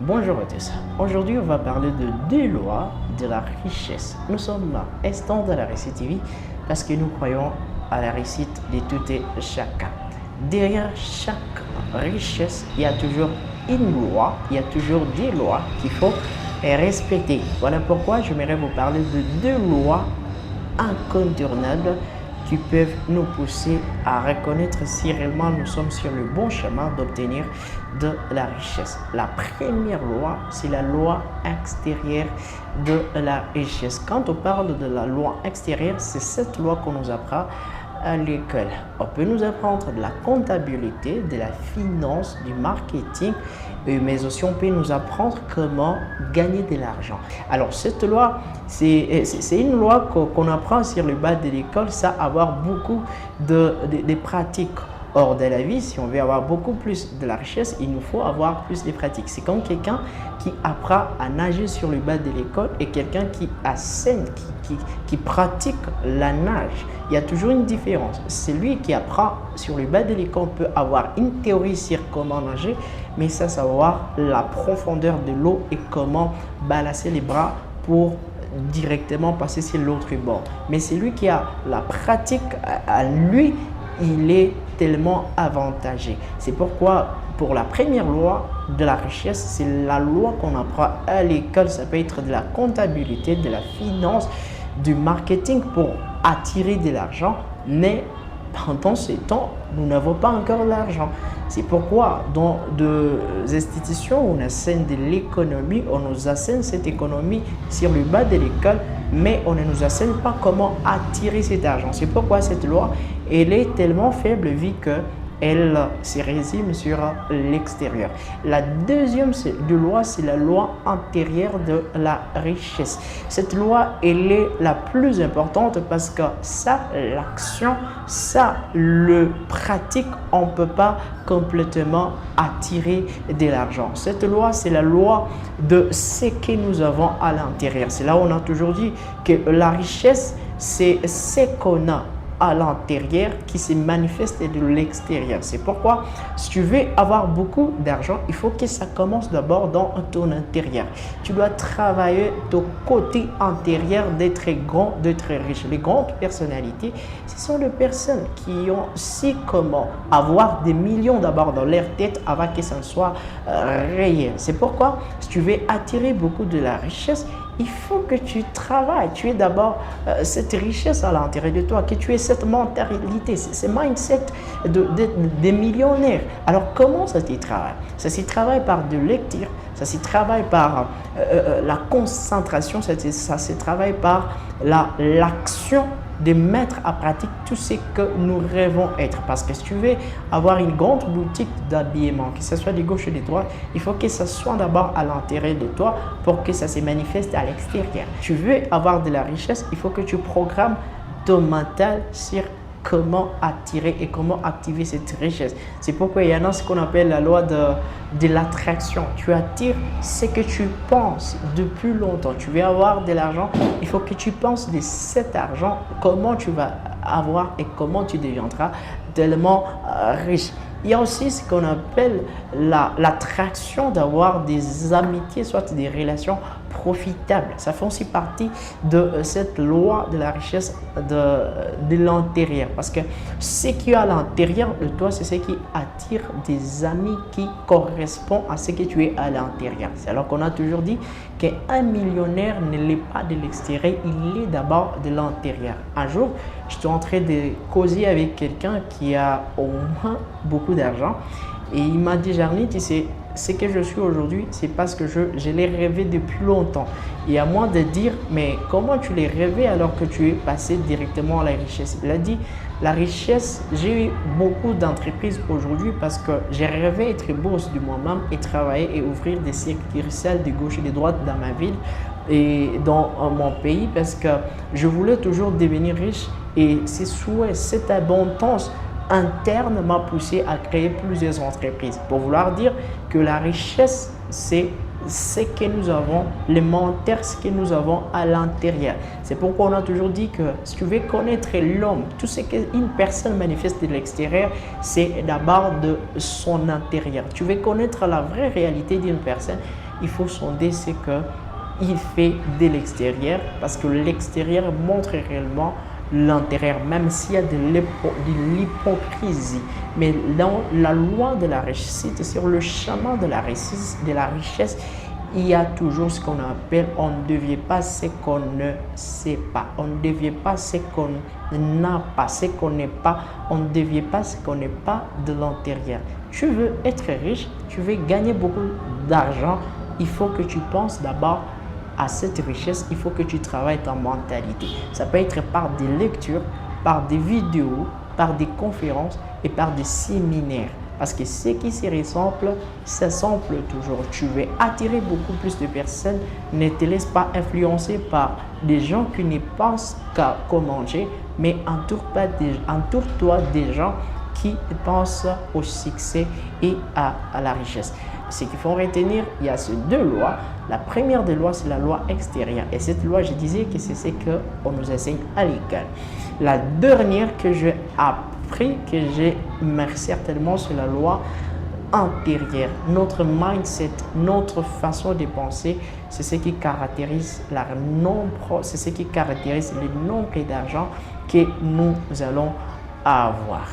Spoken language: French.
Bonjour à tous. Aujourd'hui, on va parler de deux lois de la richesse. Nous sommes instants de la réussite TV parce que nous croyons à la réussite de tout et chacun. Derrière chaque richesse, il y a toujours une loi, il y a toujours des lois qu'il faut respecter. Voilà pourquoi j'aimerais vous parler de deux lois incontournables qui peuvent nous pousser à reconnaître si réellement nous sommes sur le bon chemin d'obtenir de la richesse. La première loi, c'est la loi extérieure de la richesse. Quand on parle de la loi extérieure, c'est cette loi qu'on nous apprend à l'école. On peut nous apprendre de la comptabilité, de la finance, du marketing, mais aussi on peut nous apprendre comment gagner de l'argent. Alors cette loi, c'est une loi qu'on apprend sur le bas de l'école, ça avoir beaucoup de pratiques. Hors de la vie, si on veut avoir beaucoup plus de la richesse, il nous faut avoir plus de pratiques. C'est comme quelqu'un qui apprend à nager sur le bas de l'école et quelqu'un qui enseigne, qui pratique la nage. Il y a toujours une différence. Celui qui apprend sur le bas de l'école peut avoir une théorie sur comment nager, mais ça savoir la profondeur de l'eau et comment balancer les bras pour directement passer sur l'autre bord. Mais celui qui a la pratique à lui, il est tellement avantagé. C'est pourquoi pour la première loi de la richesse, c'est la loi qu'on apprend à l'école. Ça peut être de la comptabilité, de la finance, du marketing pour attirer de l'argent. Mais pendant ce temps, nous n'avons pas encore l'argent. C'est pourquoi dans des institutions où on enseigne de l'économie, on nous enseigne cette économie sur le bas de l'école, mais on ne nous enseigne pas comment attirer cet argent. C'est pourquoi cette loi, elle est tellement faible vu qu'elle se résume sur l'extérieur. La deuxième loi, c'est la loi intérieure de la richesse. Cette loi, elle est la plus importante parce que ça, l'action, ça, le pratique, on ne peut pas complètement attirer de l'argent. Cette loi, c'est la loi de ce que nous avons à l'intérieur. C'est là où on a toujours dit que la richesse, c'est ce qu'on a à l'intérieur qui se manifeste de l'extérieur. C'est pourquoi si tu veux avoir beaucoup d'argent, il faut que ça commence d'abord dans ton intérieur. Tu dois travailler ton côté intérieur d'être grand, d'être riche. Les grandes personnalités, ce sont les personnes qui ont su comment avoir des millions d'abord dans leur tête avant que ça ne soit réel. C'est pourquoi si tu veux attirer beaucoup de la richesse, il faut que tu travailles, tu aies d'abord cette richesse à l'intérieur de toi, que tu aies cette mentalité, ce mindset de millionnaire. Alors comment ça s'y travaille? Ça s'y travaille par de lecture, ça s'y travaille par la concentration, ça s'y travaille par l'action de mettre à pratique tout ce que nous rêvons être. Parce que si tu veux avoir une grande boutique d'habillement, que ce soit de gauche ou de droite, il faut que ça soit d'abord à l'intérieur de toi pour que ça se manifeste à l'extérieur. Tu veux avoir de la richesse, il faut que tu programmes ton mental sur comment attirer et comment activer cette richesse. C'est pourquoi il y en a ce qu'on appelle la loi de l'attraction. Tu attires ce que tu penses depuis longtemps. Tu veux avoir de l'argent, il faut que tu penses de cet argent, comment tu vas avoir et comment tu deviendras tellement riche. Il y a aussi ce qu'on appelle l'attraction d'avoir des amitiés, soit des relations profitables. Ça fait aussi partie de cette loi de la richesse de l'intérieur. Parce que ce qui est à l'intérieur de toi, c'est ce qui attire des amis qui correspondent à ce que tu es à l'intérieur. C'est alors qu'on a toujours dit qu'un millionnaire ne l'est pas de l'extérieur, il est d'abord de l'intérieur. Un jour, je suis en train de causer avec quelqu'un qui a au moins beaucoup d'argent et il m'a dit: Jarny, tu sais, ce que je suis aujourd'hui, c'est parce que je l'ai rêvé depuis longtemps. Et à moi de dire: mais comment tu l'as rêvé alors que tu es passé directement à la richesse? Il a dit: la richesse, j'ai eu beaucoup d'entreprises aujourd'hui parce que j'ai rêvé être boss de moi-même et travailler et ouvrir des succursales de gauche et de droite dans ma ville et dans mon pays parce que je voulais toujours devenir riche et ces souhaits, cette abondance interne m'a poussé à créer plusieurs entreprises. Pour vouloir dire que la richesse, c'est ce que nous avons, les menteurs, ce que nous avons à l'intérieur. C'est pourquoi on a toujours dit que si tu veux connaître l'homme, tout ce qu'une personne manifeste de l'extérieur, c'est d'abord de son intérieur. Tu veux connaître la vraie réalité d'une personne, il faut sonder ce qu'il fait de l'extérieur, parce que l'extérieur montre réellement l'intérieur, même s'il y a de l'hypocrisie. Mais dans la loi de la réussite, sur le chemin de la richesse, il y a toujours ce qu'on appelle on ne devient pas ce qu'on ne sait pas. On ne devient pas ce qu'on n'a pas, ce qu'on n'est pas. On ne devient pas ce qu'on n'est pas de l'intérieur. Tu veux être riche, tu veux gagner beaucoup d'argent, il faut que tu penses d'abord à cette richesse, il faut que tu travailles ta mentalité. Ça peut être par des lectures, par des vidéos, par des conférences et par des séminaires. Parce que ce qui se ressemble, s'assemble toujours. Tu veux attirer beaucoup plus de personnes. Ne te laisse pas influencer par des gens qui ne pensent qu'à manger, mais entoure-toi des gens qui pensent au succès et à la richesse. Ce qu'il faut retenir, il y a ces deux lois. La première des lois, c'est la loi extérieure. Et cette loi, je disais que c'est ce qu'on nous enseigne à l'école. La dernière que j'ai appris, que j'ai certainement, c'est la loi intérieure. Notre mindset, notre façon de penser, c'est ce qui caractérise c'est ce qui caractérise le nombre d'argent que nous allons avoir.